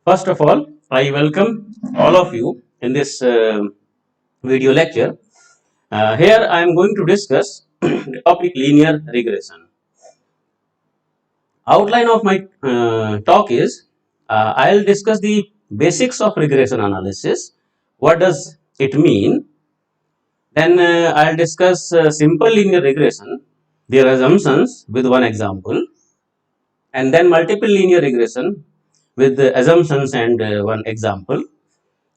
First of all, I welcome all of you in this video lecture. Here I am going to discuss the topic linear regression. Outline of my talk is I'll discuss the basics of regression analysis. What does it mean? Then I'll discuss simple linear regression, their assumptions with one example, and then multiple linear regression with the assumptions and one example,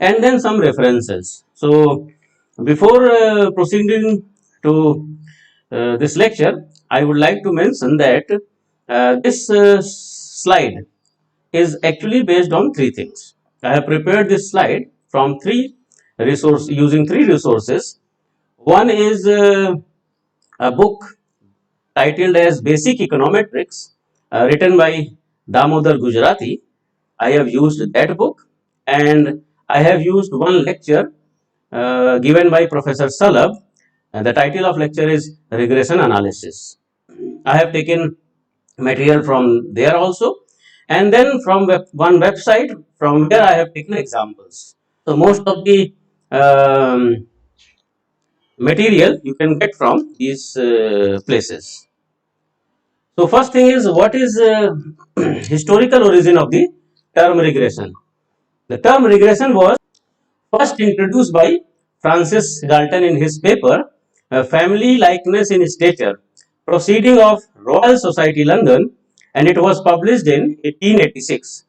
and then some references. So, before proceeding to this lecture, I would like to mention that this slide is actually based on three things. I have prepared this slide from using three resources. One is a book titled as Basic Econometrics, written by Damodar Gujarati. I have used that book, and I have used one lecture given by Professor Salab, and the title of lecture is Regression Analysis. I have taken material from there also, and then from one website from where I have taken examples. So most of the um, material you can get from these places. So first thing is, what is historical origin of the term regression? The term regression was first introduced by Francis Galton in his paper Family Likeness in Stature, Proceeding of Royal Society London, and it was published in 1886.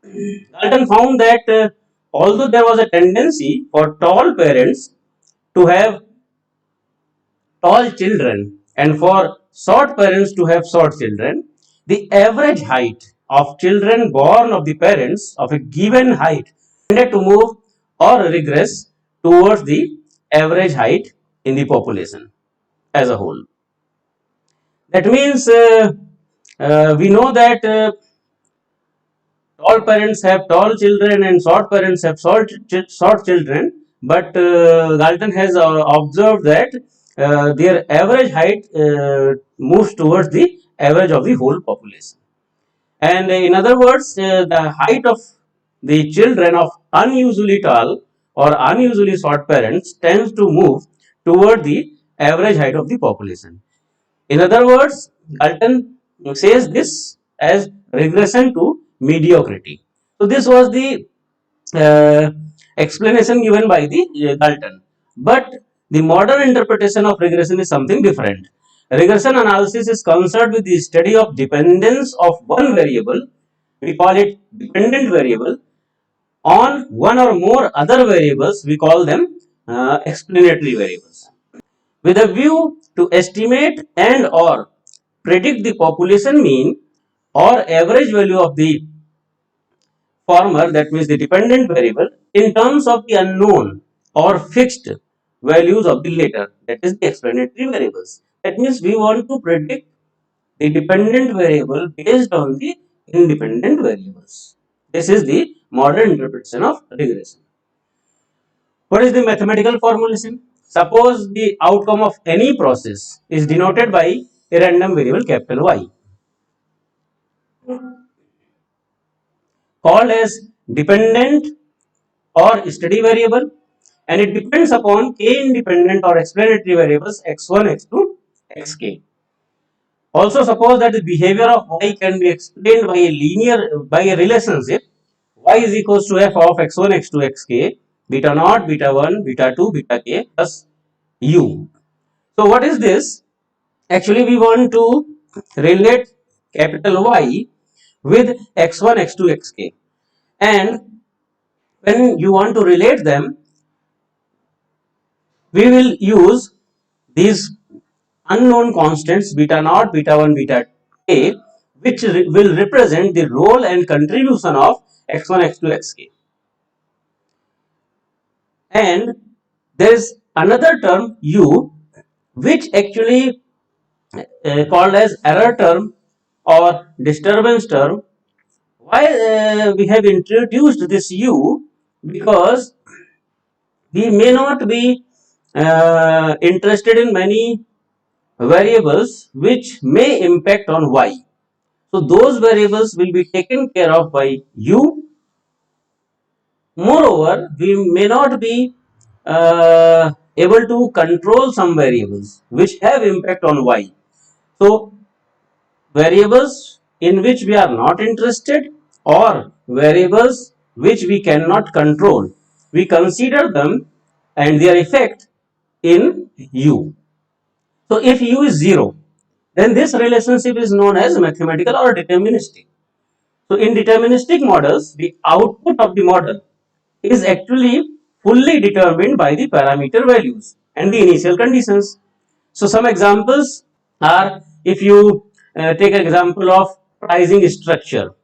Galton found that although there was a tendency for tall parents to have tall children and for short parents to have short children, the average height of children born of the parents of a given height tended to move or regress towards the average height in the population as a whole. That means we know that tall parents have tall children and short parents have short children, but Galton has observed that their average height moves towards the average of the whole population. And in other words, the height of the children of unusually tall or unusually short parents tends to move toward the average height of the population. In other words, Galton says this as regression to mediocrity. So this was the uh, explanation given by the Galton. But the modern interpretation of regression is something different. Regression analysis is concerned with the study of dependence of one variable, we call it dependent variable, on one or more other variables, we call them explanatory variables, with a view to estimate and or predict the population mean or average value of the former, that means the dependent variable, in terms of the unknown or fixed values of the later, that is the explanatory variables. That means we want to predict the dependent variable based on the independent variables. This is the modern interpretation of regression. What is the mathematical formulation? Suppose the outcome of any process is denoted by a random variable capital Y, called as dependent or steady variable, and it depends upon k independent or explanatory variables x1, x2, xk. Also suppose that the behavior of y can be explained by a relationship y is equals to f of x1, x2, xk, beta naught, beta 1, beta 2, beta k plus u. So what is this? Actually we want to relate capital Y with x1, x2, xk, and when you want to relate them, we will use these unknown constants beta naught, beta 1, beta k, which will represent the role and contribution of x1, x2, xk. And there is another term u, which actually called as error term or disturbance term. Why we have introduced this u? Because we may not be interested in many variables which may impact on y. So those variables will be taken care of by u, Moreover, we may not be able to control some variables which have impact on y. So variables in which we are not interested or variables which we cannot control, we consider them and their effect in u. So if u is 0, then this relationship is known as mathematical or deterministic. So in deterministic models, the output of the model is actually fully determined by the parameter values and the initial conditions. So some examples are, if you take an example of pricing structure,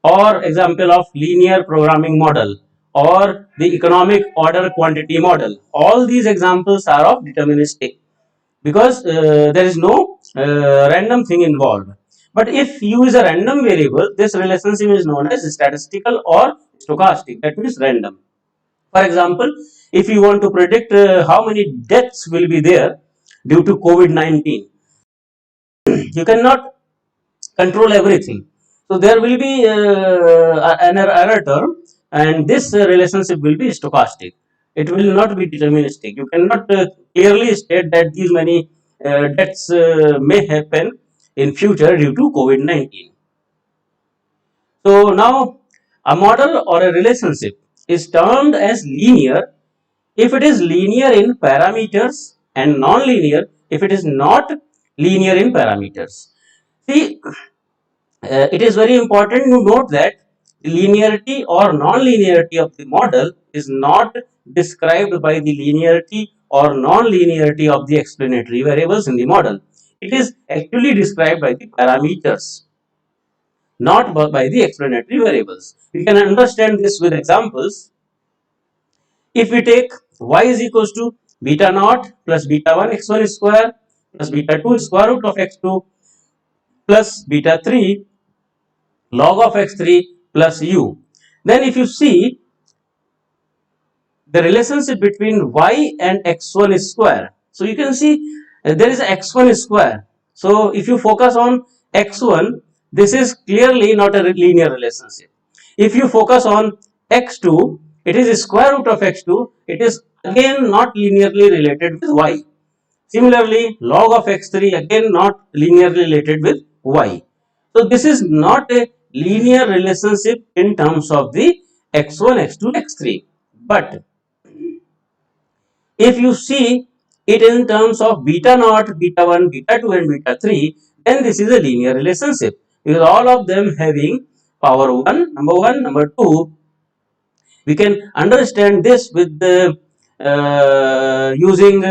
or example of linear programming model, or the economic order quantity model, all these examples are of deterministic because there is no random thing involved. But if u is a random variable, this relationship is known as statistical or stochastic, that means random. For example, if you want to predict how many deaths will be there due to COVID-19, you cannot control everything. So there will be an error term, and this relationship will be stochastic. It will not be deterministic. You cannot clearly state that these many deaths may happen in future due to COVID-19. So now a model or a relationship is termed as linear if it is linear in parameters and non-linear if it is not linear in parameters. See, it is very important to note that linearity or non-linearity of the model is not described by the linearity or non-linearity of the explanatory variables in the model. It is actually described by the parameters, not by the explanatory variables. We can understand this with examples. If we take y is equals to beta naught plus beta 1 x1 square plus beta 2 square root of x2 plus beta 3 log of x3 plus u. Then if you see the relationship between y and x1 is square, so you can see there is x1 square. So if you focus on x1, this is clearly not a linear relationship. If you focus on x2, it is square root of x2. It is again not linearly related with y. Similarly, log of x3 again not linearly related with y. So this is not a linear relationship in terms of the x1, x2, x3. But if you see it in terms of beta naught, beta 1, beta 2 and beta 3, then this is a linear relationship because all of them having power 1, number 1, number 2. We can understand this with the using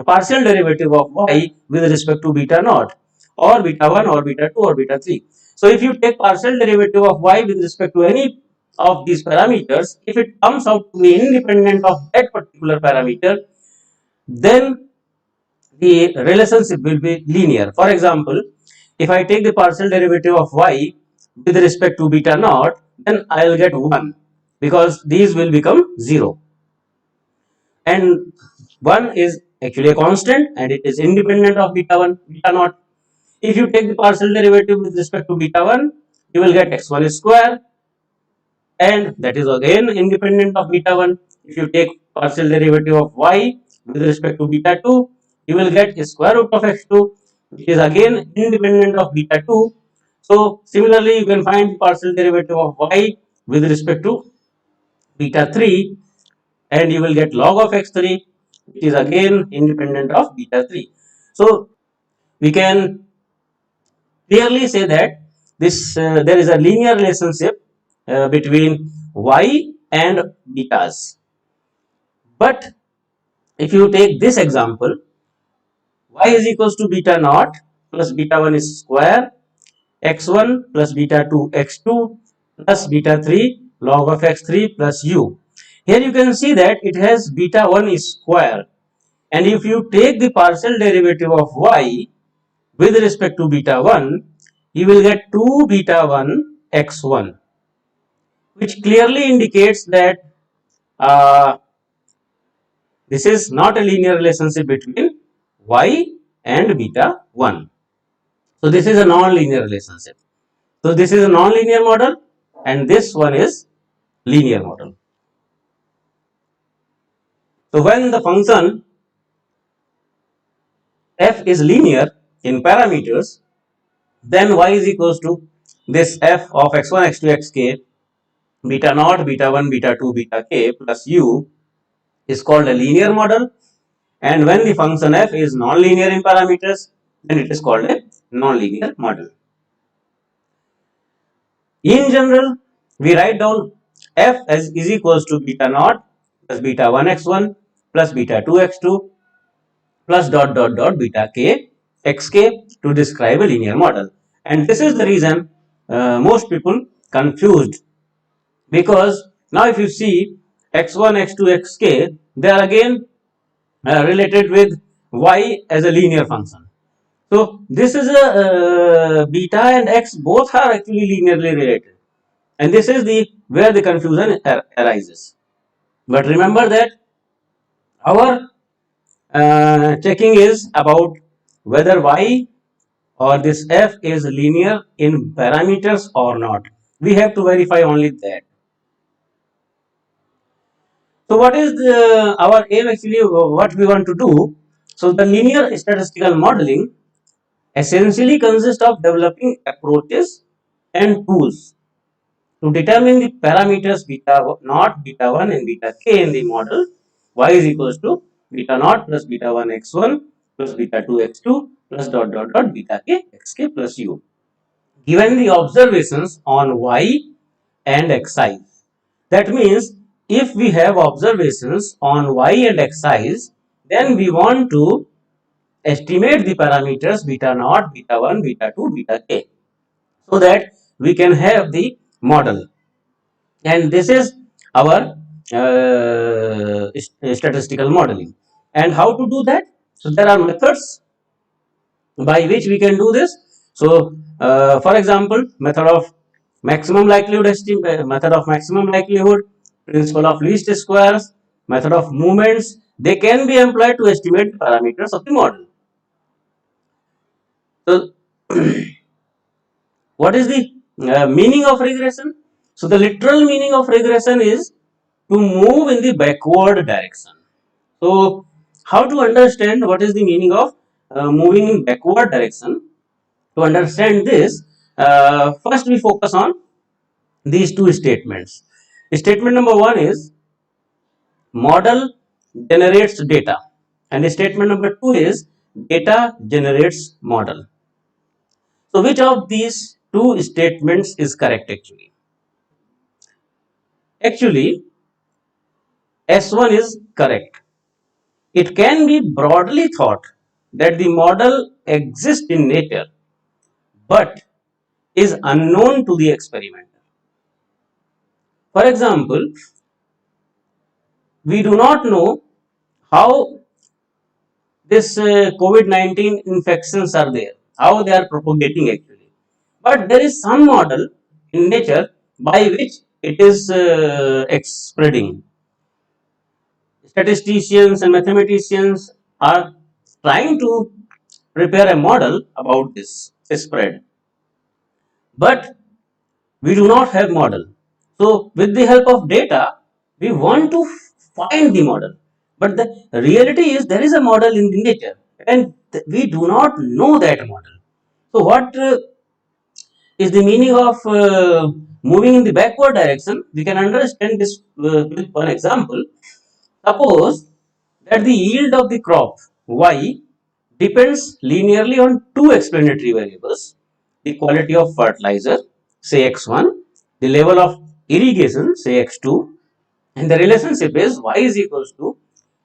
partial derivative of y with respect to beta naught or beta 1 or beta 2 or beta 3. So if you take partial derivative of y with respect to any of these parameters, if it comes out to be independent of that particular parameter, then the relationship will be linear. For example, if I take the partial derivative of y with respect to beta naught, then I will get 1 because these will become 0. And 1 is actually a constant and it is independent of beta 1, beta naught. If you take the partial derivative with respect to beta 1, you will get x1 square, and that is again independent of beta 1. If you take partial derivative of y with respect to beta 2, you will get square root of x2, which is again independent of beta 2. So similarly, you can find partial derivative of y with respect to beta 3, and you will get log of x3, which is again independent of beta 3. So we can clearly say that this there is a linear relationship between y and betas. But if you take this example, y is equals to beta naught plus beta 1 is square x1 plus beta 2 x2 plus beta 3 log of x3 plus u. Here you can see that it has beta 1 is square, and if you take the partial derivative of y with respect to beta 1, you will get 2 beta 1 x1, which clearly indicates that uh, this is not a linear relationship between y and beta 1. So this is a non-linear relationship. So this is a non-linear model and this one is linear model. So when the function f is linear in parameters, then y is equals to this f of x1, x2, xk, beta naught, beta 1, beta 2, beta k plus u is called a linear model. And when the function f is non-linear in parameters, then it is called a non-linear model. In general, we write down f as is equals to beta naught plus beta 1 x1 plus beta 2 x2 plus dot dot dot beta k xk to describe a linear model. And this is the reason most people confused, because now if you see x1, x2, xk, they are again related with y as a linear function. So this is a beta and x both are actually linearly related, and this is the where the confusion arises. But remember that our checking is about whether y or this f is linear in parameters or not. We have to verify only that. So what is our aim actually, what we want to do? So the linear statistical modeling essentially consists of developing approaches and tools to determine the parameters beta naught, beta 1 and beta k in the model. Y is equals to beta naught plus beta 1 x1 plus beta 2 x2 plus dot dot dot beta k xk plus u. Given the observations on y and xi. That means if we have observations on y and xi, then we want to estimate the parameters beta naught, beta 1, beta 2, beta k, so that we can have the model. And this is our statistical modeling. And how to do that? So there are methods by which we can do this. So for example, method of maximum likelihood estimate, method of maximum likelihood, principle of least squares, method of movements, they can be employed to estimate the parameters of the model. So what is the meaning of regression? So the literal meaning of regression is to move in the backward direction. So how to understand what is the meaning of moving in backward direction? To understand this, first we focus on these two statements. Statement number one is model generates data, and statement number two is data generates model. So which of these two statements is correct actually? Actually, S1 is correct. It can be broadly thought that the model exists in nature but is unknown to the experimenter. For example, we do not know how this COVID-19 infections are there, how they are propagating actually. But there is some model in nature by which it is spreading. Statisticians and mathematicians are trying to prepare a model about this spread, but we do not have model. So with the help of data, we want to find the model, but the reality is there is a model in the nature and we do not know that model. So what is the meaning of moving in the backward direction? We can understand this with one example. Suppose that the yield of the crop y depends linearly on two explanatory variables: the quality of fertilizer, say x1, the level of irrigation, say x2, and the relationship is y is equals to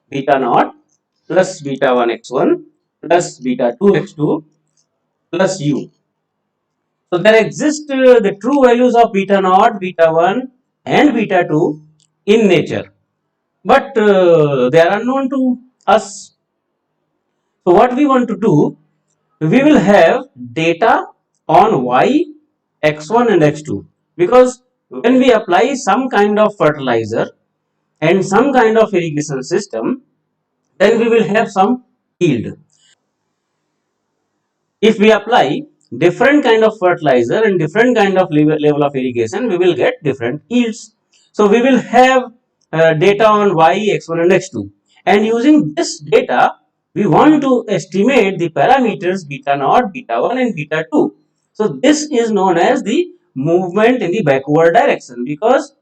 beta naught plus beta 1 x1 plus beta 2 x2 plus u. So there exist the true values of beta naught, beta 1 and beta 2 in nature, but they are unknown to us. So what we want to do, we will have data on y, x1 and x2, because when we apply some kind of fertilizer and some kind of irrigation system, then we will have some yield. If we apply different kind of fertilizer and different kind of level of irrigation, we will get different yields. So we will have data on y, x1 and x2, And using this data, we want to estimate the parameters beta naught, beta 1 and beta 2. So this is known as the movement in the backward direction, because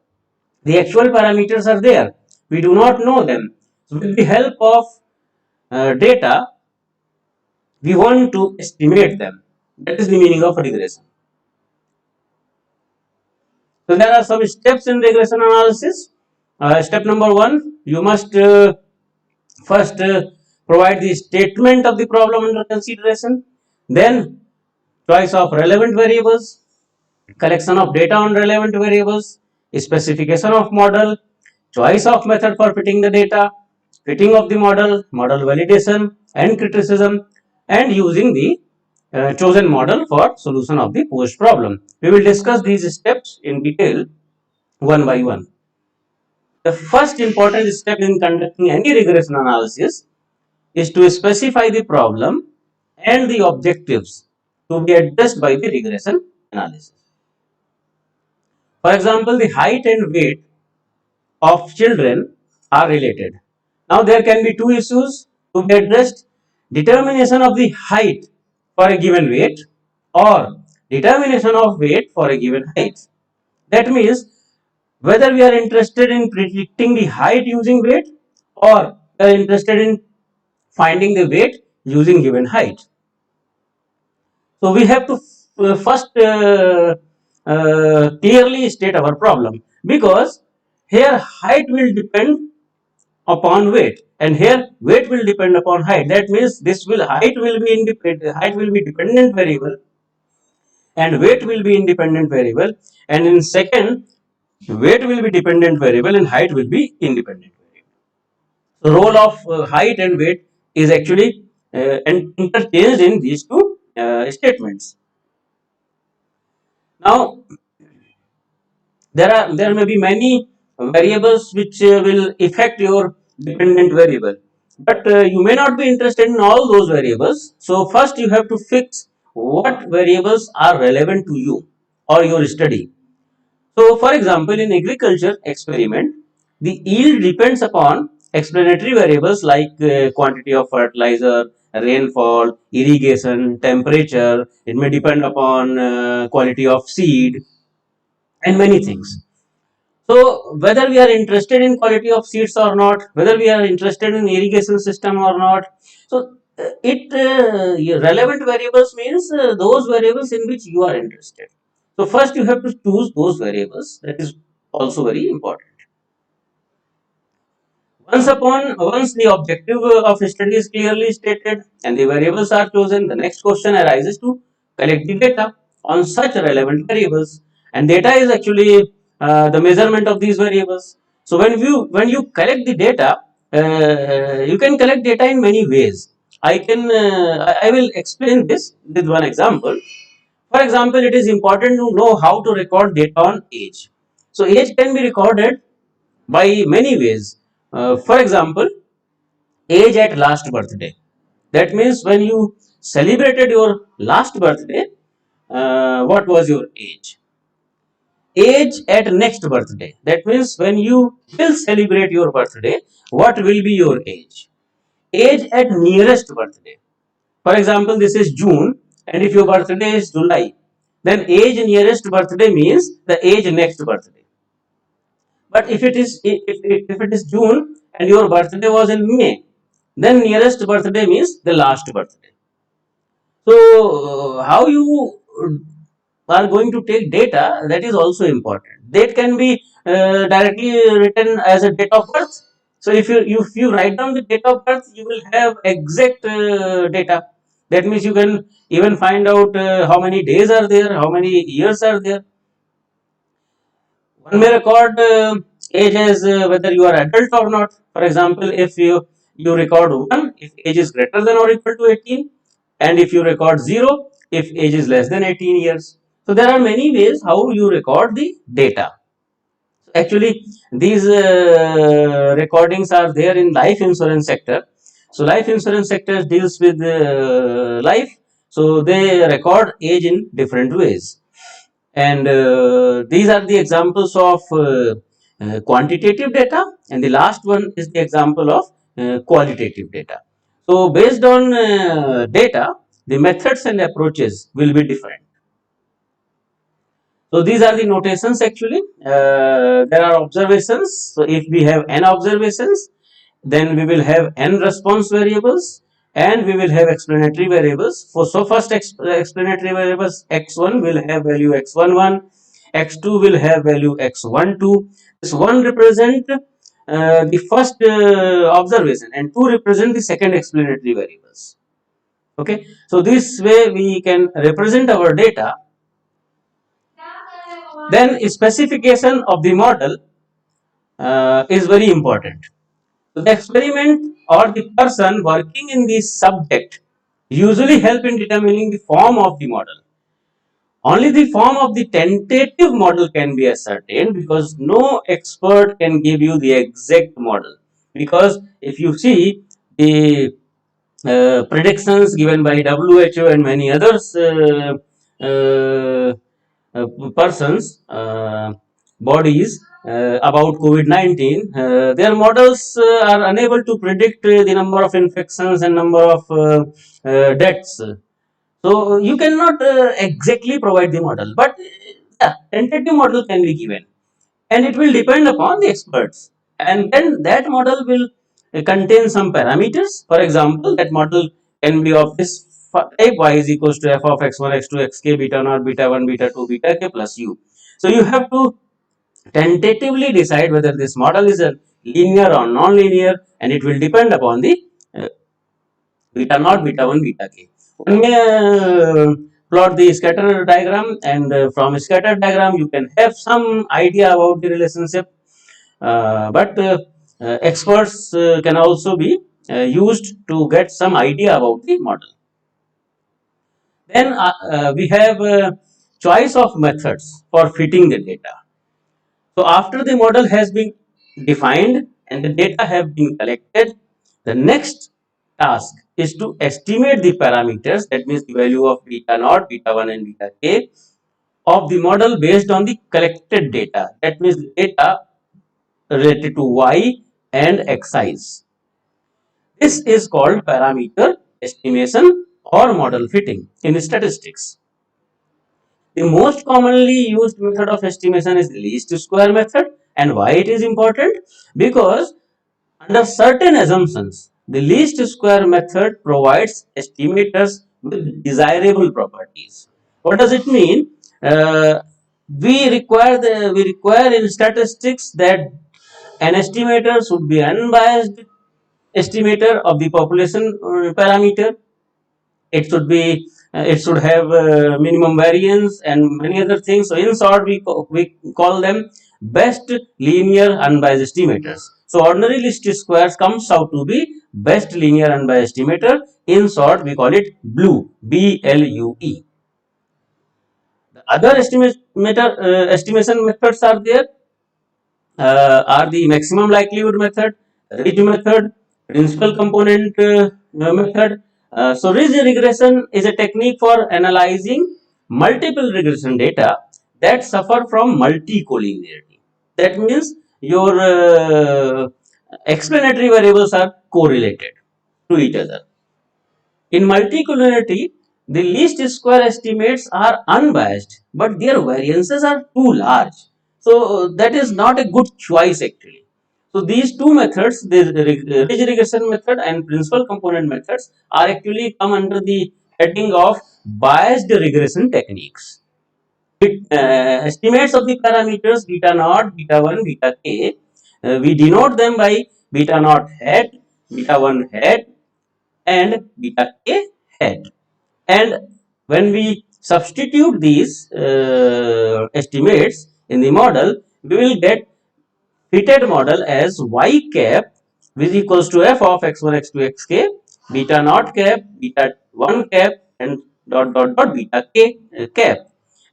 the actual parameters are there. We do not know them. So with the help of data, we want to estimate them. That is the meaning of regression. So there are some steps in regression analysis. Step number one, you must first provide the statement of the problem under consideration, then choice of relevant variables, collection of data on relevant variables, specification of model, choice of method for fitting the data, fitting of the model, model validation and criticism, and using the chosen model for solution of the post problem. We will discuss these steps in detail one by one. The first important step in conducting any regression analysis is to specify the problem and the objectives to be addressed by the regression analysis. For example, the height and weight of children are related. Now there can be two issues to be addressed: determination of the height for a given weight, or determination of weight for a given height. That means whether we are interested in predicting the height using weight, or we are interested in finding the weight using given height. So we have to first clearly state our problem, because here height will depend upon weight, and here weight will depend upon height. That means this will height will be independent, height will be dependent variable, and weight will be independent variable. And in second, weight will be dependent variable and height will be independent variable. The role of height and weight is actually interchanged in these two statements. Now there may be many variables which will affect your dependent variable, but you may not be interested in all those variables. So first you have to fix what variables are relevant to you or your study. So for example, in agriculture experiment, the yield depends upon explanatory variables like quantity of fertilizer, rainfall, irrigation, temperature. It may depend upon quality of seed and many things. So whether we are interested in quality of seeds or not, whether we are interested in irrigation system or not, so relevant variables means those variables in which you are interested. So first you have to choose those variables. That is also very important. Once the objective of study is clearly stated and the variables are chosen, the next question arises to collect the data on such relevant variables. And data is actually the measurement of these variables. So when you collect the data, you can collect data in many ways. I will explain this with one example. For example, it is important to know how to record data on age. So age can be recorded by many ways. For example, age at last birthday. That means when you celebrated your last birthday, what was your age? Age at next birthday. That means when you will celebrate your birthday, what will be your age? Age at nearest birthday. For example, this is June, and if your birthday is July, then age nearest birthday means the age next birthday. But if it is June and your birthday was in May, then nearest birthday means the last birthday. So how you are going to take data, that is also important. That can be directly written as a date of birth. So if you write down the date of birth, you will have exact data. That means you can even find out how many days are there, how many years are there. One may record age as whether you are adult or not. For example, if you record 1 if age is greater than or equal to 18, and if you record 0 if age is less than 18 years. So there are many ways how you record the data. Actually, these recordings are there in life insurance sector. So life insurance sector deals with life, so they record age in different ways. And these are the examples of quantitative data, and the last one is the example of qualitative data. So based on data, the methods and approaches will be different. So these are the notations actually. There are observations. So if we have n observations, then we will have n response variables and we will have explanatory variables. So first explanatory variables x1 will have value x11, x2 will have value x12. This one represent the first observation and two represent the second explanatory variables. Okay, so this way we can represent our data. Then specification of the model is very important. So the experiment or the person working in the subject usually help in determining the form of the model. Only the form of the tentative model can be ascertained because no expert can give you the exact model. Because if you see the predictions given by WHO and many others uh, persons, bodies about COVID-19, their models are unable to predict the number of infections and number of deaths. So you cannot exactly provide the model, but yeah, tentative model can be given, and it will depend upon the experts. And then that model will contain some parameters. For example, that model can be of this type: y is equals to f of x1, x2, xk, beta naught, beta 1, beta 2, beta k plus u. So you have to tentatively decide whether this model is a linear or non-linear, and it will depend upon the uh, beta naught, beta 1, beta k. One may plot the scatter diagram, and from scatter diagram you can have some idea about the relationship. But experts can also be used to get some idea about the model. Then we have choice of methods for fitting the data. So after the model has been defined and the data have been collected, the next task is to estimate the parameters, that means the value of beta naught, beta 1 and beta k of the model based on the collected data. That means the data related to y and xi's. This is called parameter estimation or model fitting in statistics. The most commonly used method of estimation is the least square method. And why it is important? Because under certain assumptions, the least square method provides estimators with desirable properties. What does it mean? We require in statistics that an estimator should be unbiased estimator of the population parameter. It should have minimum variance and many other things. So in short, we call them best linear unbiased estimators. So ordinary least squares comes out to be best linear unbiased estimator. In short, we call it BLUE, BLUE. The other estimation methods are the maximum likelihood method, ridge method, principal component method. So ridge regression is a technique for analyzing multiple regression data that suffer from multicollinearity. That means your explanatory variables are correlated to each other. In multicollinearity, the least square estimates are unbiased, but their variances are too large. So that is not a good choice actually. So these two methods, the ridge regression method and principal component methods, are actually come under the heading of biased regression techniques. Estimates of the parameters beta naught, beta 1, beta k, we denote them by beta naught hat, beta 1 hat, and beta k hat. And when we substitute these estimates in the model, we will get fitted model as y cap is equals to f of x1, x2, xk, beta naught cap, beta 1 cap, and dot dot dot beta k cap.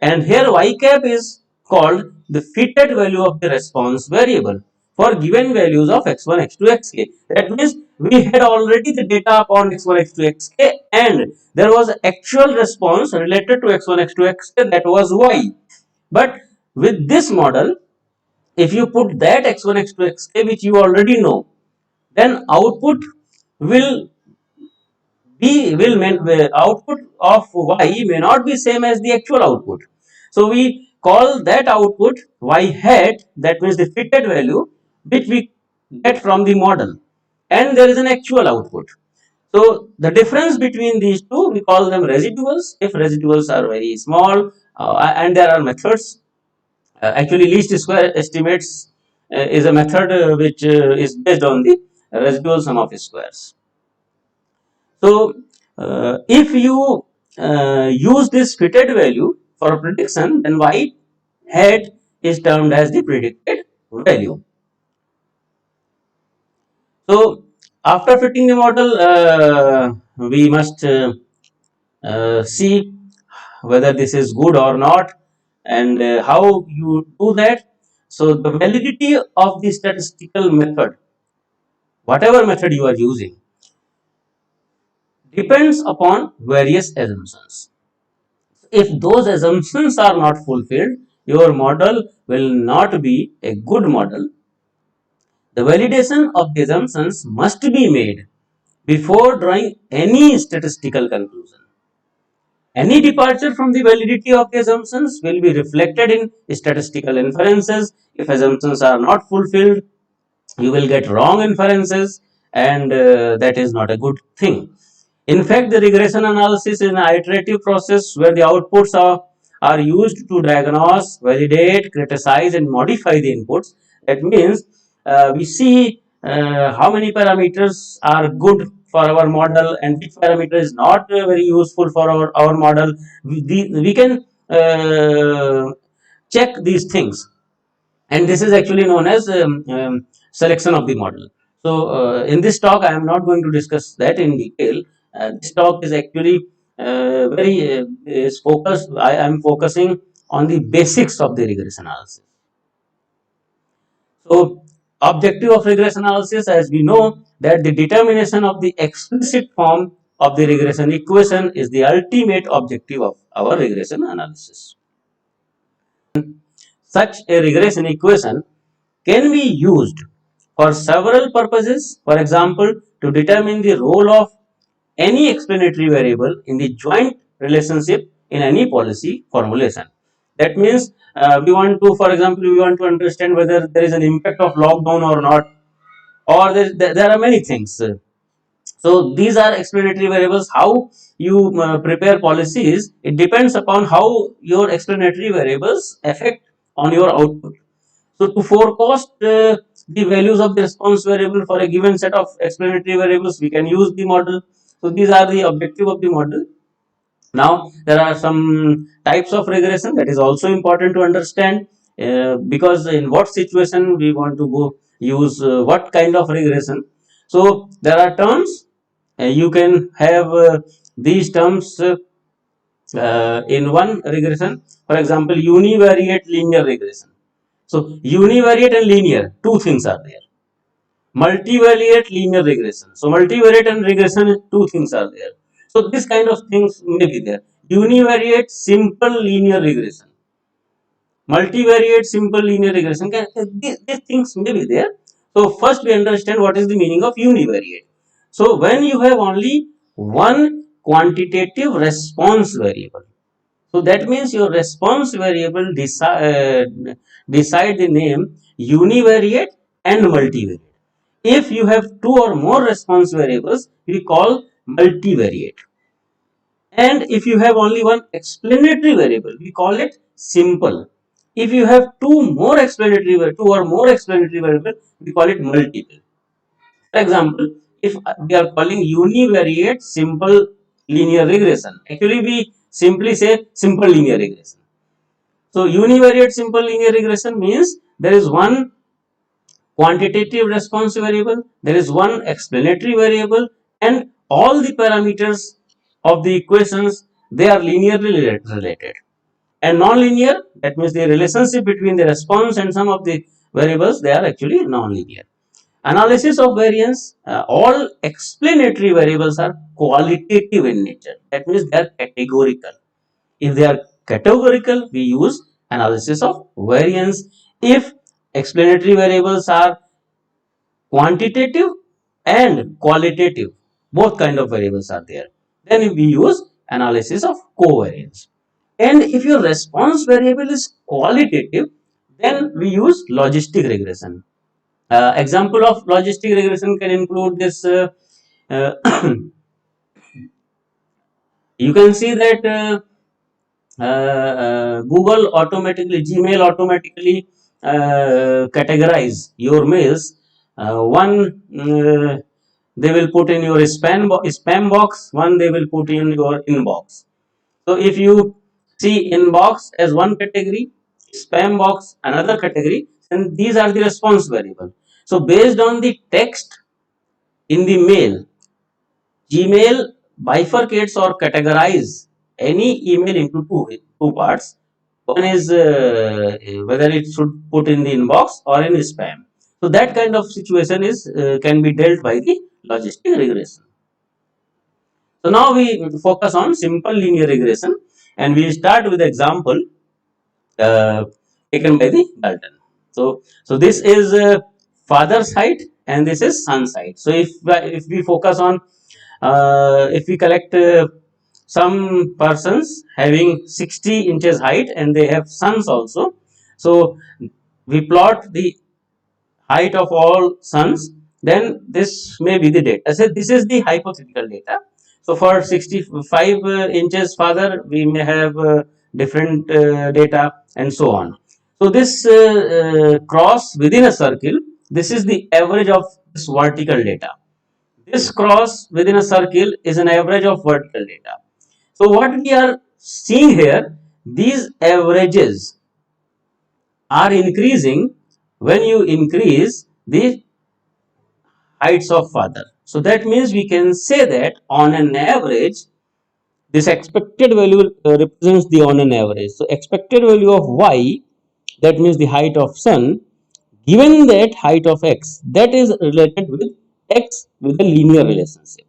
And here y cap is called the fitted value of the response variable for given values of x1, x2, xk. That means we had already the data upon x1, x2, xk, and there was actual response related to x1, x2, xk, that was y. But with this model, if you put that x1, x2, xk which you already know, then output will output of y may not be same as the actual output. So we call that output y hat, that means the fitted value which we get from the model, and there is an actual output. So the difference between these two, we call them residuals if residuals are very small, and there are methods. Actually, least square estimates is a method which is based on the residual sum of squares. So, if you use this fitted value for prediction, then y hat is termed as the predicted value. So, after fitting the model, we must see whether this is good or not, and how you do that. So, the validity of the statistical method, whatever method you are using, depends upon various assumptions. If those assumptions are not fulfilled, your model will not be a good model. The validation of the assumptions must be made before drawing any statistical conclusion. Any departure from the validity of the assumptions will be reflected in statistical inferences. If assumptions are not fulfilled, you will get wrong inferences, and that is not a good thing. In fact, the regression analysis is an iterative process where the outputs are used to diagnose, validate, criticize, and modify the inputs. That means we see how many parameters are good for our model and which parameter is not very useful for our model. We can check these things, and this is actually known as selection of the model. So in this talk I am not going to discuss that in detail. This talk is actually very is focused. I am focusing on the basics of the regression analysis. So objective of regression analysis, as we know, that the determination of the explicit form of the regression equation is the ultimate objective of our regression analysis. Such a regression equation can be used for several purposes. For example, to determine the role of any explanatory variable in the joint relationship in any policy formulation. That means we want to, for example, we want to understand whether there is an impact of lockdown or not, or there are many things. So these are explanatory variables. How you prepare policies, it depends upon how your explanatory variables affect on your output. So to forecast the values of the response variable for a given set of explanatory variables, we can use the model. So these are the objective of the model. Now there are some types of regression that is also important to understand, because in what situation we want to go use what kind of regression. So there are terms. You can have these terms in one regression. For example, univariate linear regression. So univariate and linear, two things are there. Multivariate linear regression. So multivariate and regression, two things are there. So this kind of things may be there. Univariate simple linear regression, multivariate simple linear regression, these things may be there. So first we understand what is the meaning of univariate. So when you have only one quantitative response variable, so that means your response variable decide the name univariate and multivariate. If you have two or more response variables, we call multivariate. And if you have only one explanatory variable, we call it simple. If you have two or more explanatory variable, we call it multiple. For example, if we are calling univariate simple linear regression, actually we simply say simple linear regression. So univariate simple linear regression means there is one quantitative response variable, there is one explanatory variable, and all the parameters of the equations, they are linearly related. And non-linear, that means the relationship between the response and some of the variables, they are actually non-linear. Analysis of variance, all explanatory variables are qualitative in nature. That means they are categorical. If they are categorical, we use analysis of variance. If explanatory variables are quantitative, and qualitative, both kind of variables are there, then we use analysis of covariance. And if your response variable is qualitative, then we use logistic regression. Example of logistic regression can include this. Uh, you can see that Gmail automatically categorize your mails. One they will put in your spam box, one they will put in your inbox. So if you see inbox as one category, spam box another category, then these are the response variable. So based on the text in the mail, Gmail bifurcates or categorize any email into two parts. One is whether it should put in the inbox or in spam. So that kind of situation is can be dealt by the logistic regression. So now we focus on simple linear regression, and we start with example uh, taken by the Dalton. So this is father's height and this is son's height. So if we focus on if we collect some persons having 60 inches height and they have sons also, so we plot the height of all sons, then this may be the data. I said this is the hypothetical data. So for 65 inches father, we may have different data and so on. So this cross within a circle, this is the average of this vertical data. This cross within a circle is an average of vertical data. So what we are seeing here, these averages are increasing when you increase the heights of father. So that means we can say that on an average, this expected value represents the on an average. So expected value of y, that means the height of son, given that height of x, that is related with x with a linear relationship.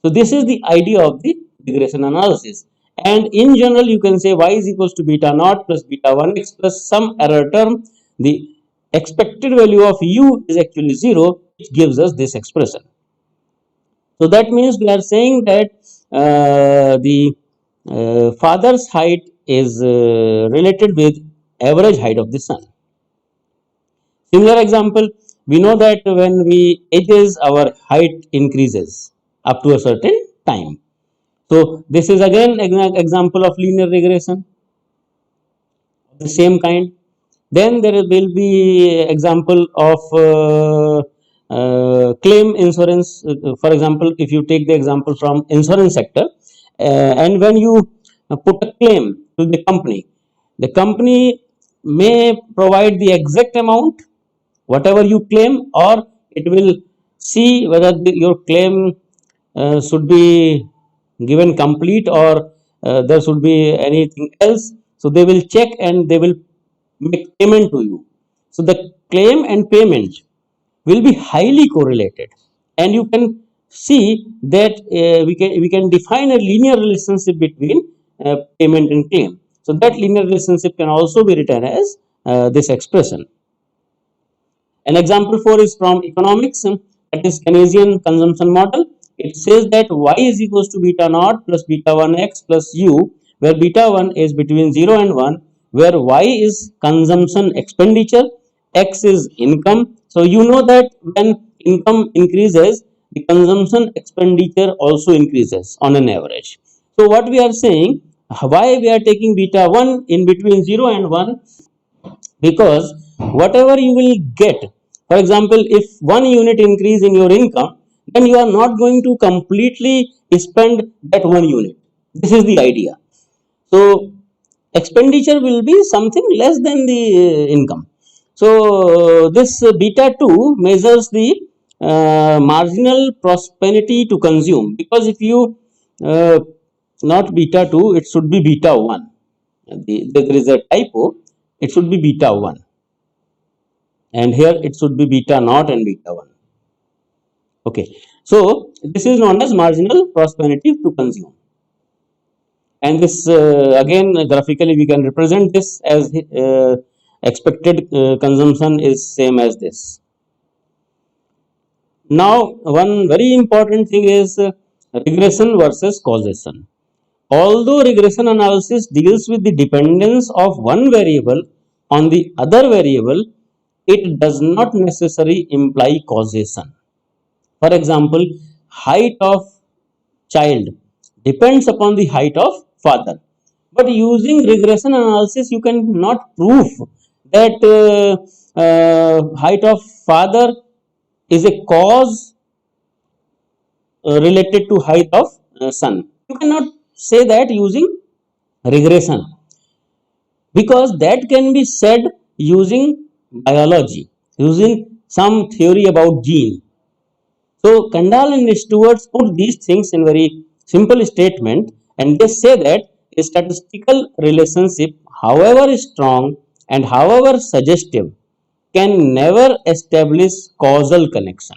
So this is the idea of the regression analysis. And in general, you can say y is equals to beta naught plus beta 1x plus some error term. The expected value of u is actually 0, which gives us this expression. So that means we are saying that the father's height is related with average height of the son. Similar example, we know that when we ages, our height increases up to a certain time. So this is again an example of linear regression of the same kind. Then there will be example of claim insurance. For example, if you take the example from insurance sector, and when you put a claim to the company may provide the exact amount whatever you claim, or it will see whether your claim should be given complete or there should be anything else. So they will check and they will make payment to you. So the claim and payment will be highly correlated, and you can see that we can define a linear relationship between payment and claim. So that linear relationship can also be written as this expression. An example 4 is from economics, that is Keynesian consumption model. It says that y is equals to beta naught plus beta 1x plus u, where beta 1 is between 0 and 1, where y is consumption expenditure, x is income. So you know that when income increases, the consumption expenditure also increases on an average. So what we are saying, why we are taking beta 1 in between 0 and 1, because whatever you will get, for example, if 1 unit increase in your income, then you are not going to completely spend that 1 unit. This is the idea. So expenditure will be something less than the income. So this beta 2 measures the marginal prosperity to consume, because if you uh, not beta 2, it should be beta 1. There is a typo, it should be beta 1, and here it should be beta naught and beta 1. Okay, so this is known as marginal prosperity to consume, and this again graphically we can represent this as expected consumption is same as this. Now, one very important thing is regression versus causation. Although regression analysis deals with the dependence of one variable on the other variable, it does not necessarily imply causation. For example, height of child depends upon the height of father. But using regression analysis, you cannot prove that height of father is a cause related to height of son. You cannot say that using regression, because that can be said using biology, using some theory about gene. So Kandal and Stewart's put these things in very simple statement, and they say that a statistical relationship, however strong and however suggestive, can never establish causal connection.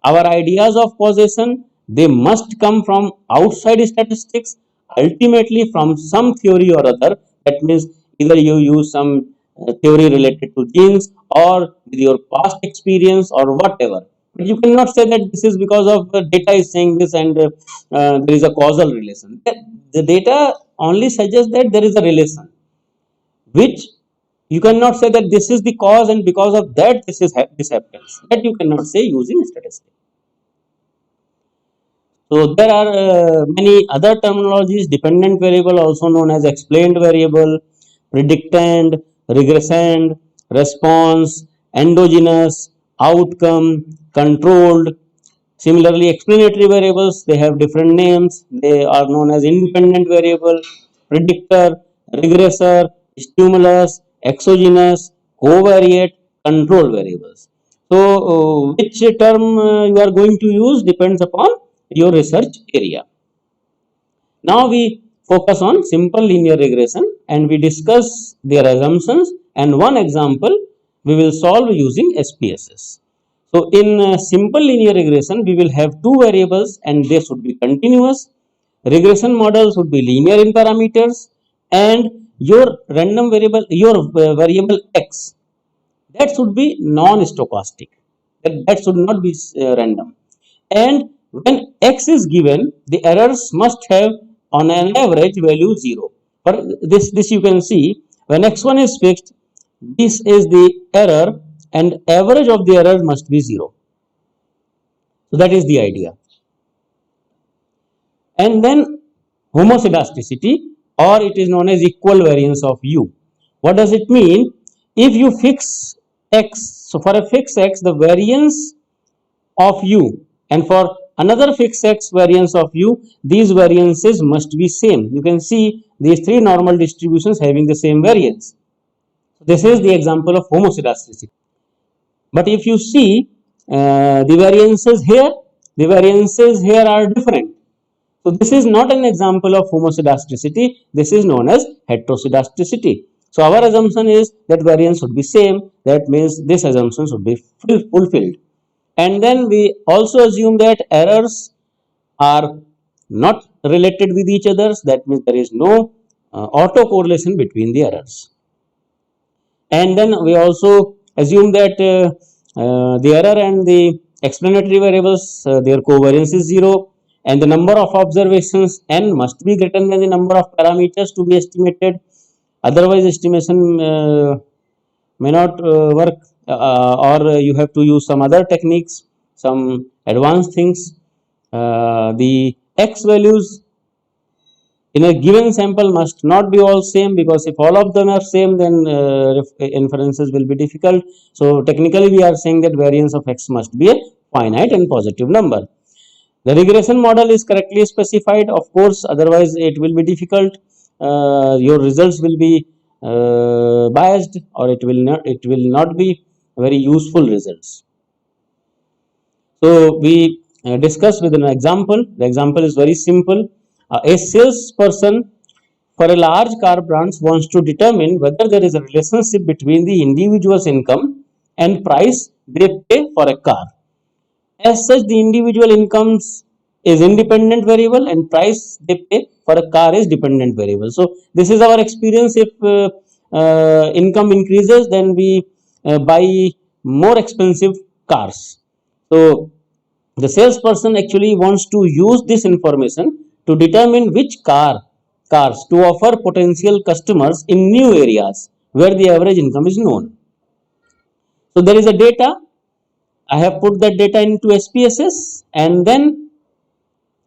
Our ideas of causation, they must come from outside statistics, ultimately from some theory or other. That means either you use some theory related to genes or with your past experience or whatever. But you cannot say that this is because of the data is saying this and there is a causal relation. The data only suggests that there is a relation, which you cannot say that this is the cause and because of that this happens. That you cannot say using statistics. So there are many other terminologies: dependent variable, also known as explained variable, predicand, regressand, response, endogenous, outcome, controlled. Similarly, explanatory variables, they have different names. They are known as independent variable, predictor, regressor, stimulus, exogenous, covariate, control variables. So, which term you are going to use depends upon your research area. Now we focus on simple linear regression and we discuss their assumptions, and one example we will solve using SPSS. So in simple linear regression, we will have two variables and they should be continuous. Regression model should be linear in parameters, and your random variable, your variable x, that should be non-stochastic. That should not be random. And when x is given, the errors must have on an average value 0. For this you can see, when x1 is fixed, this is the error and average of the error must be 0. So that is the idea. And then homoscedasticity, or it is known as equal variance of u. What does it mean? If you fix x, so for a fixed x, the variance of u, and for another fixed x variance of u, these variances must be same. You can see these three normal distributions having the same variance. This is the example of homoscedasticity. But if you see the variances here are different. So this is not an example of homoscedasticity. This is known as heteroscedasticity. So our assumption is that variance should be same. That means this assumption should be fulfilled. And then we also assume that errors are not related with each other. That means there is no autocorrelation between the errors. And then we also assume that the error and the explanatory variables, their covariance is 0, and the number of observations n must be greater than the number of parameters to be estimated. Otherwise, estimation may not work, or you have to use some other techniques, some advanced things. The x values in a given sample must not be all same, because if all of them are same, then inferences will be difficult. So technically we are saying that variance of x must be a finite and positive number. The regression model is correctly specified, of course, otherwise it will be difficult. Your results will be biased, or it will not be very useful results. So we discuss with an example. The example is very simple. A salesperson for a large car brand wants to determine whether there is a relationship between the individual's income and price they pay for a car. As such, the individual incomes is independent variable and price they pay for a car is dependent variable. So this is our experience. If income increases, then we buy more expensive cars. So The salesperson actually wants to use this information to determine which cars to offer potential customers in new areas where the average income is known. So there is a data. I have put that data into SPSS, and then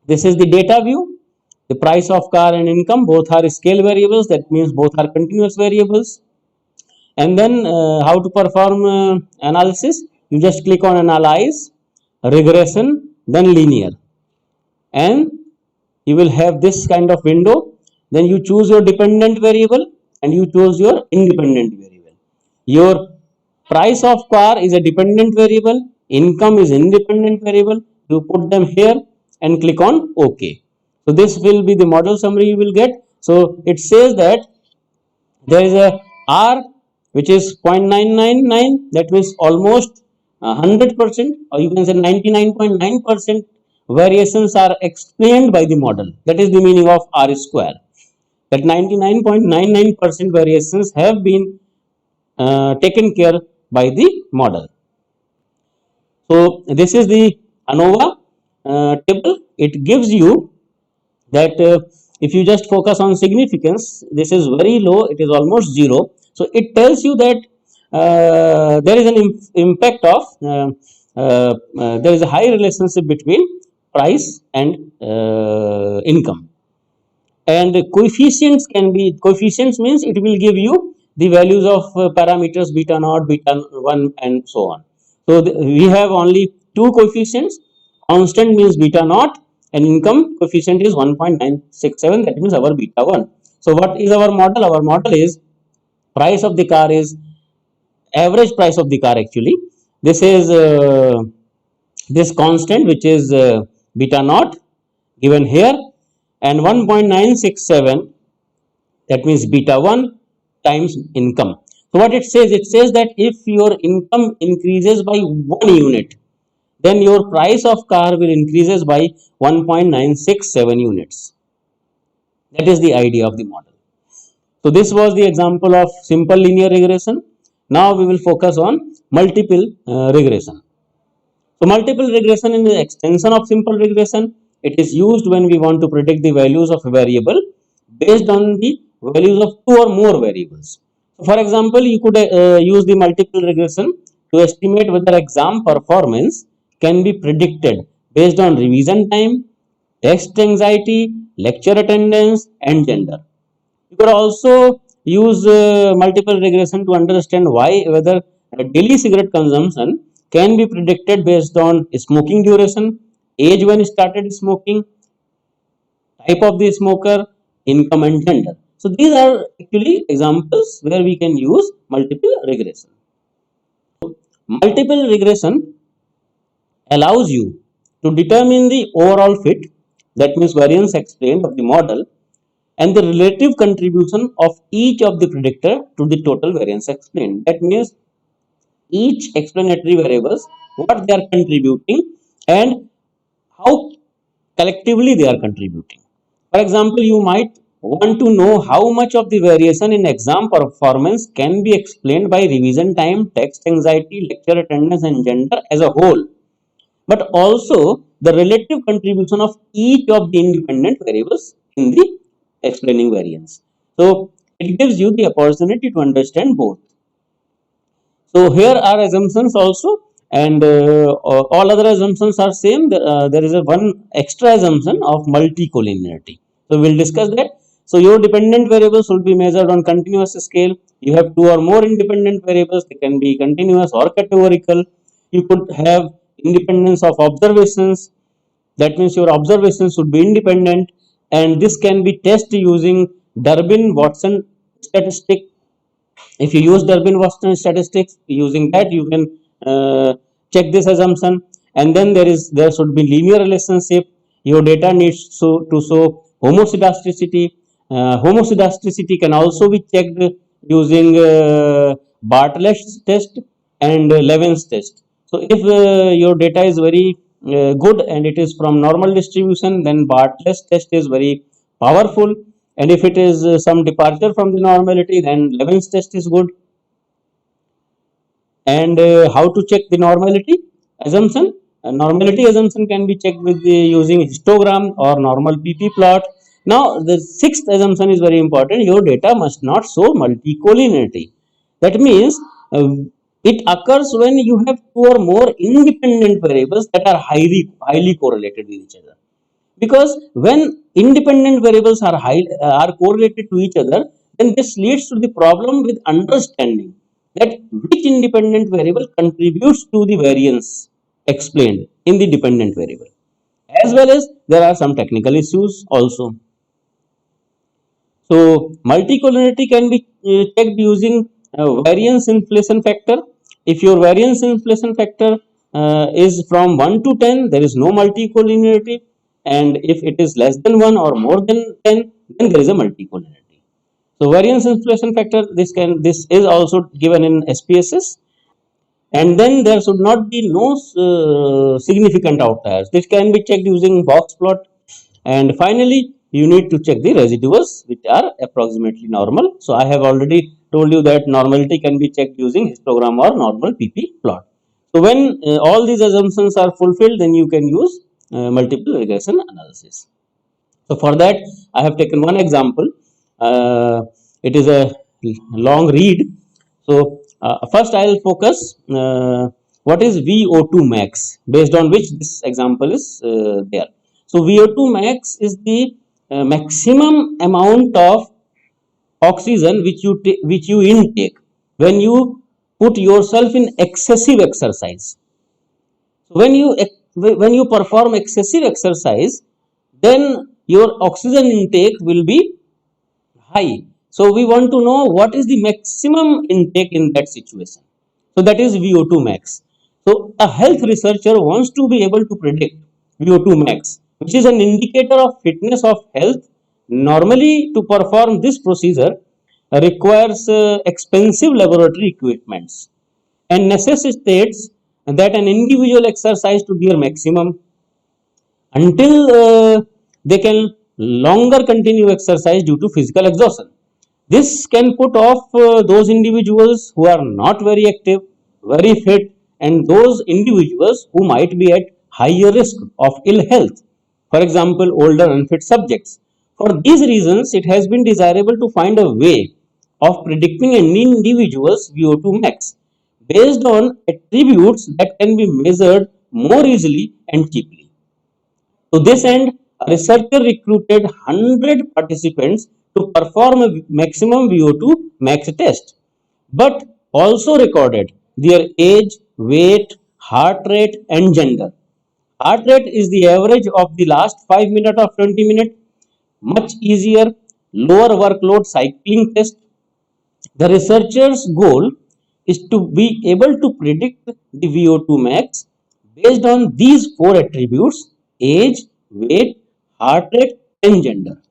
this is the data view. The price of car and income both are scale variables. That means both are continuous variables. And then how to perform analysis? You just click on analyze, regression, then linear, and you will have this kind of window. Then you choose your dependent variable and you choose your independent variable. Your price of car is a dependent variable, income is independent variable. You put them here and click on OK. So this will be the model summary you will get. So it says that there is a R which is 0.999, that means almost 100%, or you can say 99.9% variations are explained by the model. That is the meaning of R square, that 99.99% variations have been taken care by the model. So this is the ANOVA table. It gives you that if you just focus on significance, this is very low, it is almost zero. So it tells you that there is an impact of there is a high relationship between price and income. And coefficients means it will give you the values of parameters beta naught, beta 1, and so on. So we have only two coefficients. Constant means beta naught, and income coefficient is 1.967, that means our beta 1. So what is our model? Our model is price of the car is average price of the car actually. This is this constant which is beta naught given here, and 1.967, that means beta 1 times income. So what it says that if your income increases by 1 unit, then your price of car will increases by 1.967 units. That is the idea of the model. So this was the example of simple linear regression. Now we will focus on multiple regression. So multiple regression is an extension of simple regression. It is used when we want to predict the values of a variable based on the values of two or more variables. So for example, you could use the multiple regression to estimate whether exam performance can be predicted based on revision time, test anxiety, lecture attendance, and gender. You could also use multiple regression to understand whether daily cigarette consumption can be predicted based on smoking duration, age when started smoking, type of the smoker, income, and gender. So these are actually examples where we can use multiple regression. Multiple regression allows you to determine the overall fit, that means variance explained of the model, and the relative contribution of each of the predictor to the total variance explained. That means each explanatory variables, what they are contributing and how collectively they are contributing. For example, you might want to know how much of the variation in exam performance can be explained by revision time, text anxiety, lecture attendance, and gender as a whole, but also the relative contribution of each of the independent variables in the explaining variance. So it gives you the opportunity to understand both. So here are assumptions also, and all other assumptions are same. There is a one extra assumption of multicollinearity. So we'll discuss that. So your dependent variables will be measured on continuous scale. You have two or more independent variables. They can be continuous or categorical. You could have independence of observations. That means your observations should be independent, and this can be tested using Durbin-Watson statistic. If you use Durbin-Watson statistics, using that you can check this assumption. And then there should be linear relationship. Your data needs to show homoscedasticity. Homoscedasticity can also be checked using Bartlett's test and Levin's test. So if your data is very good and it is from normal distribution, then Bartlett's test is very powerful, and if it is some departure from the normality, then Levin's test is good. And how to check the normality assumption? normality assumption can be checked with using histogram or normal PP plot. Now the sixth assumption is very important. Your data must not show multicollinearity. That means it occurs when you have two or more independent variables that are highly correlated with each other. Because when independent variables are correlated to each other, then this leads to the problem with understanding that which independent variable contributes to the variance explained in the dependent variable, as well as there are some technical issues also. So multicollinearity can be checked using variance inflation factor. If your variance inflation factor is from 1 to 10, there is no multicollinearity, and if it is less than 1 or more than 10, then there is a multicollinearity. So variance inflation factor, this is also given in SPSS, and then there should not be no significant outliers. This can be checked using box plot, and finally you need to check the residuals which are approximately normal. So I have already told you that normality can be checked using histogram or normal PP plot. So when all these assumptions are fulfilled, then you can use multiple regression analysis. So for that I have taken one example. It is a long read. So first I will focus what is VO2 max, based on which this example is there. So VO2 max is the maximum amount of oxygen which you intake when you put yourself in excessive exercise. So when you perform excessive exercise, then your oxygen intake will be high. So we want to know what is the maximum intake in that situation. So that is VO2 max. So a health researcher wants to be able to predict VO2 max, which is an indicator of fitness of health. Normally, to perform this procedure requires expensive laboratory equipments and necessitates that an individual exercise to their maximum until they can longer continue exercise due to physical exhaustion. This can put off those individuals who are not very active, very fit, and those individuals who might be at higher risk of ill health. For example, older unfit subjects. For these reasons, it has been desirable to find a way of predicting an individual's VO2 max based on attributes that can be measured more easily and cheaply. To this end, a researcher recruited 100 participants to perform a maximum VO2 max test, but also recorded their age, weight, heart rate, and gender. Heart rate is the average of the last 5 minutes of 20 minutes. Much easier, lower workload cycling test. The researcher's goal is to be able to predict the VO2 max based on these four attributes: age, weight, heart rate, and gender.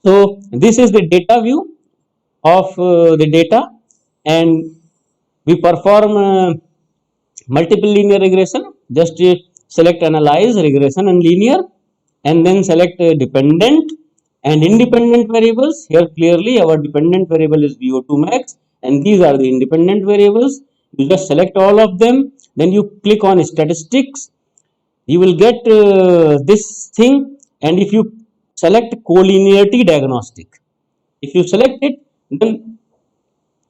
So this is the data view of the data, and we perform multiple linear regression. Just select analyze, regression, and linear, and then select dependent and independent variables. Here clearly our dependent variable is VO2 max, and these are the independent variables. You just select all of them, then you click on statistics. You will get this thing, and if you select collinearity diagnostic, if you select it, then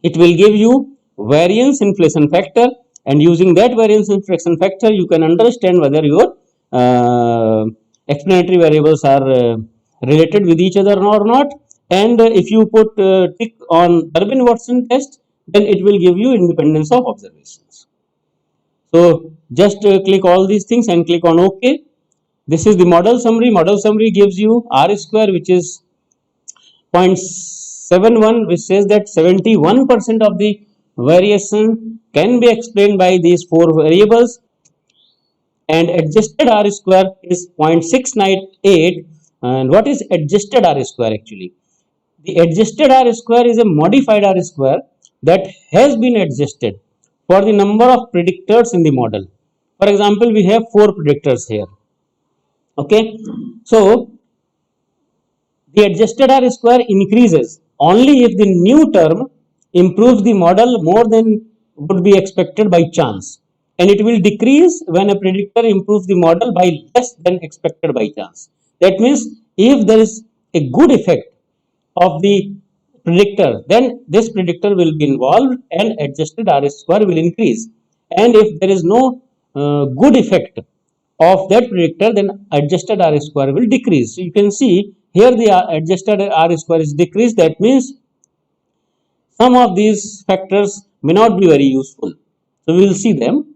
it will give you variance inflation factor, and using that variance inflation factor you can understand whether your explanatory variables are related with each other or not. And if you put tick on Durbin-Watson test, then it will give you independence of observations. So just click all these things and click on OK. This is the model summary. Model summary gives you R square, which is 0.71, which says that 71% of the variation can be explained by these four variables, and adjusted R square is 0.698. And what is adjusted R square actually? The adjusted R square is a modified R square that has been adjusted for the number of predictors in the model. For example, we have 4 predictors here. Okay, so the adjusted R square increases only if the new term improves the model more than would be expected by chance. and it will decrease when a predictor improves the model by less than expected by chance. That means if there is a good effect of the predictor, then this predictor will be involved and adjusted RS square will increase. And if there is no good effect of that predictor, then adjusted RS square will decrease. So you can see here the adjusted RS square is decreased. That means some of these factors may not be very useful. So we will see them.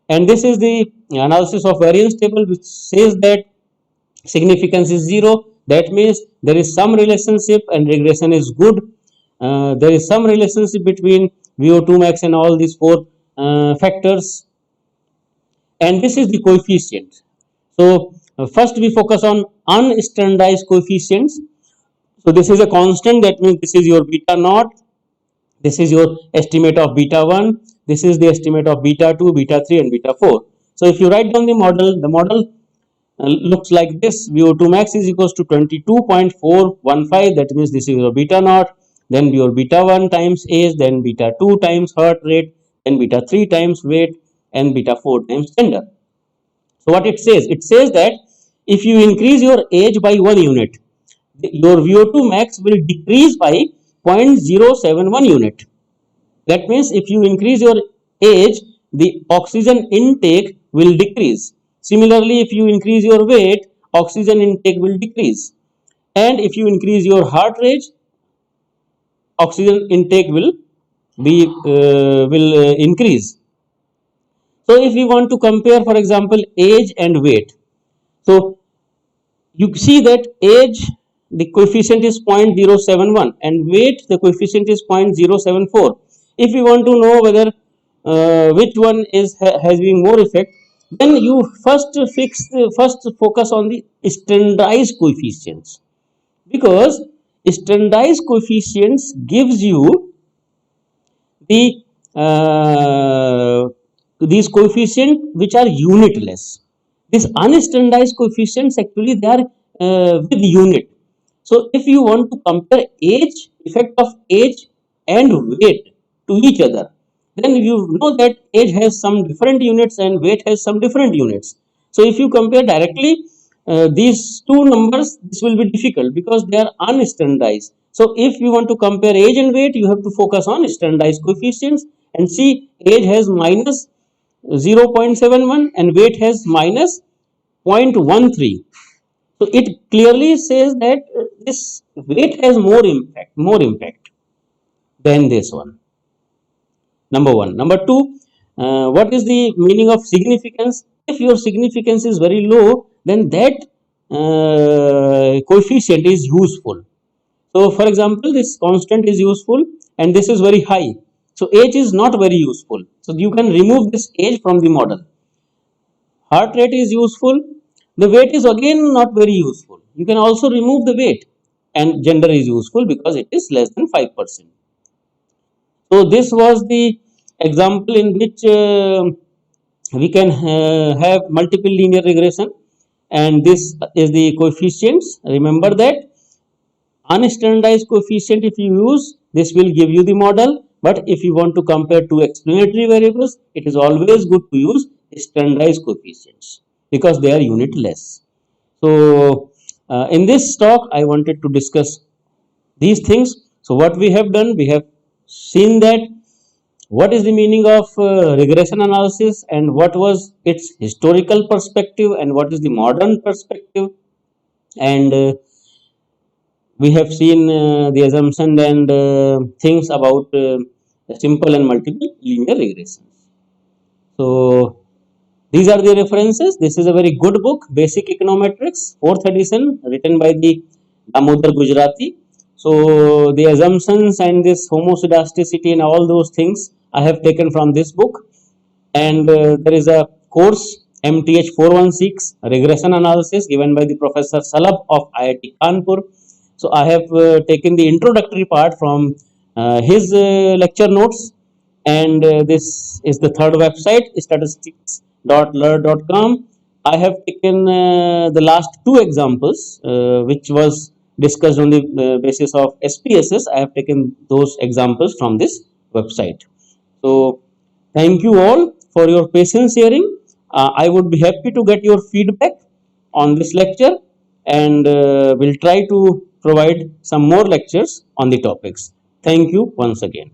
And this is the analysis of variance table, which says that significance is 0. That means there is some relationship and regression is good. There is some relationship between VO2 max and all these four factors. And this is the coefficient. So first we focus on unstandardized coefficients. So this is a constant. That means this is your beta naught. This is your estimate of beta 1. This is the estimate of beta 2, beta 3 and beta 4. So if you write down the model looks like this. VO2 max is equals to 22.415. That means this is your beta naught. Then your beta 1 times age, then beta 2 times heart rate, then beta 3 times weight, and beta 4 times gender. So what it says that if you increase your age by 1 unit, your VO2 max will decrease by 0.071 unit. That means if you increase your age, the oxygen intake will decrease. Similarly, if you increase your weight, oxygen intake will decrease. And if you increase your heart rate, oxygen intake will increase. So if we want to compare, for example, age and weight, so you see that age, the coefficient is 0.071 and weight, the coefficient is 0.074. If you want to know whether which one is having more effect, then you first focus on the standardized coefficients, because standardized coefficients gives you the these coefficients which are unitless. These unstandardized coefficients actually they are with unit. So if you want to compare age, effect of age and weight to each other, then you know that age has some different units and weight has some different units. So if you compare directly these two numbers, this will be difficult because they are unstandardized. So if you want to compare age and weight, you have to focus on standardized coefficients and see age has minus 0.71 and weight has minus 0.13. So it clearly says that this weight has more impact than this one. Number one. Number two, what is the meaning of significance? If your significance is very low, then that coefficient is useful. So for example, this constant is useful and this is very high. So age is not very useful. So you can remove this age from the model. Heart rate is useful. The weight is again not very useful. You can also remove the weight, and gender is useful because it is less than 5%. So this was the example in which we can have multiple linear regression, and this is the coefficients. Remember that unstandardized coefficient if you use, this will give you the model, but if you want to compare two explanatory variables, it is always good to use standardized coefficients because they are unitless. So in this talk I wanted to discuss these things. So what we have done, we have seen that what is the meaning of regression analysis and what was its historical perspective and what is the modern perspective, and we have seen the assumption and things about simple and multiple linear regressions. So these are the references. This is a very good book, Basic Econometrics, 4th edition, written by the Damodar Gujarati. So the assumptions and this homoscedasticity and all those things I have taken from this book. And there is a course MTH 416 regression analysis given by the Professor Salab of IIT Kanpur. So I have taken the introductory part from his lecture notes, and this is the third website, statistics.ler.com. I have taken the last two examples which was discussed on the basis of SPSS. I have taken those examples from this website. So thank you all for your patience hearing. I would be happy to get your feedback on this lecture, and will try to provide some more lectures on the topics. Thank you once again.